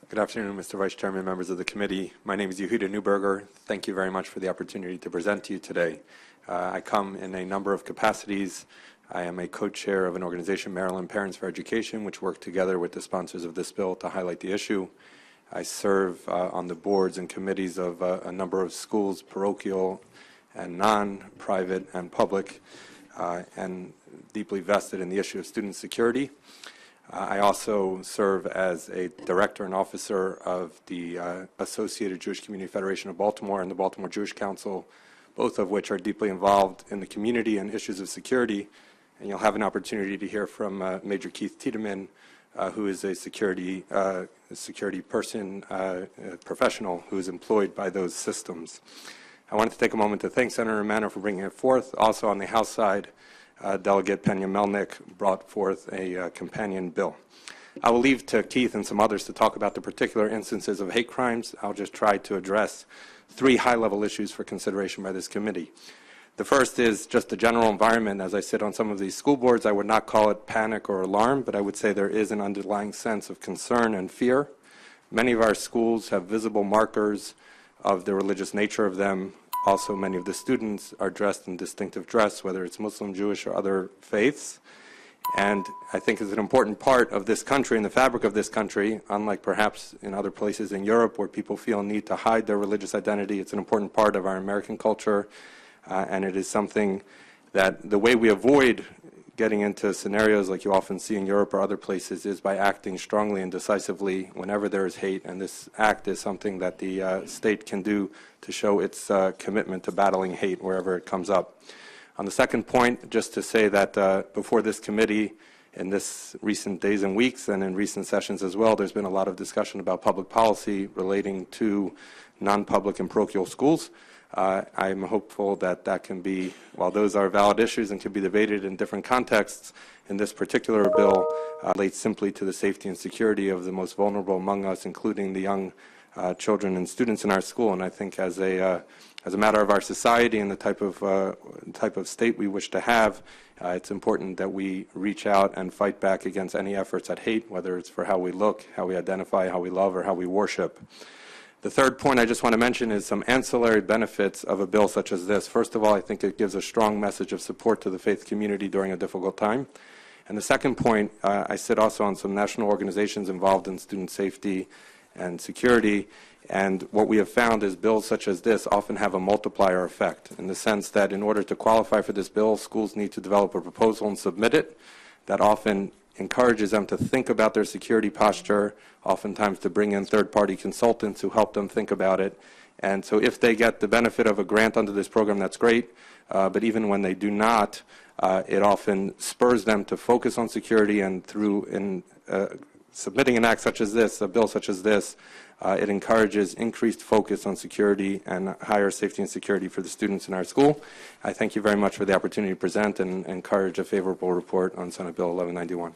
Good afternoon, Mr. Vice Chairman, members of the committee. My name is Yehuda Neuberger. Thank you very much for the opportunity to present to you today. I come in a number of capacities. I am a co-chair of an organization, Maryland Parents for Education, which work together with the sponsors of this bill to highlight the issue. I serve on the boards and committees of a number of schools, parochial and non-private and public, and deeply vested in the issue of student security. I also serve as a director and officer of the Associated Jewish Community Federation of Baltimore and the Baltimore Jewish Council, both of which are deeply involved in the community and issues of security. And you'll have an opportunity to hear from Major Keith Tiedemann, who is a security person, professional who is employed by those systems. I wanted to take a moment to thank Senator Manor for bringing it forth. Also on the House side, Delegate Pena Melnick brought forth a companion bill. I will leave to Keith and some others to talk about the particular instances of hate crimes. I'll just try to address three high-level issues for consideration by this committee. The first is just the general environment. As I sit on some of these school boards, I would not call it panic or alarm, but I would say there is an underlying sense of concern and fear. Many of our schools have visible markers of the religious nature of them. Also, many of the students are dressed in distinctive dress, whether it's Muslim, Jewish, or other faiths. And I think it's an important part of this country and the fabric of this country, unlike perhaps in other places in Europe where people feel a need to hide their religious identity. It's an important part of our American culture, and it is something that the way we avoid getting into scenarios like you often see in Europe or other places is by acting strongly and decisively whenever there is hate, and this act is something that the state can do to show its commitment to battling hate wherever it comes up. On the second point, just to say that before this committee, in this recent days and weeks and in recent sessions as well, there's been a lot of discussion about public policy relating to non-public and parochial schools. I'm hopeful that that can be, while those are valid issues and can be debated in different contexts, in this particular bill relates simply to the safety and security of the most vulnerable among us, including the young children and students in our school. And I think as a matter of our society and the type of state we wish to have, it's important that we reach out and fight back against any efforts at hate, whether it's for how we look, how we identify, how we love, or how we worship. The third point I just want to mention is some ancillary benefits of a bill such as this. First of all, I think it gives a strong message of support to the faith community during a difficult time. And the second point, I sit also on some national organizations involved in student safety and security, and what we have found is bills such as this often have a multiplier effect in the sense that in order to qualify for this bill, schools need to develop a proposal and submit it. That often encourages them to think about their security posture, oftentimes to bring in third-party consultants who help them think about it. And so if they get the benefit of a grant under this program, that's great. But even when they do not, it often spurs them to focus on security, and through submitting an act such as this, a bill such as this, it encourages increased focus on security and higher safety and security for the students in our school. I thank you very much for the opportunity to present and encourage a favorable report on Senate Bill 1191.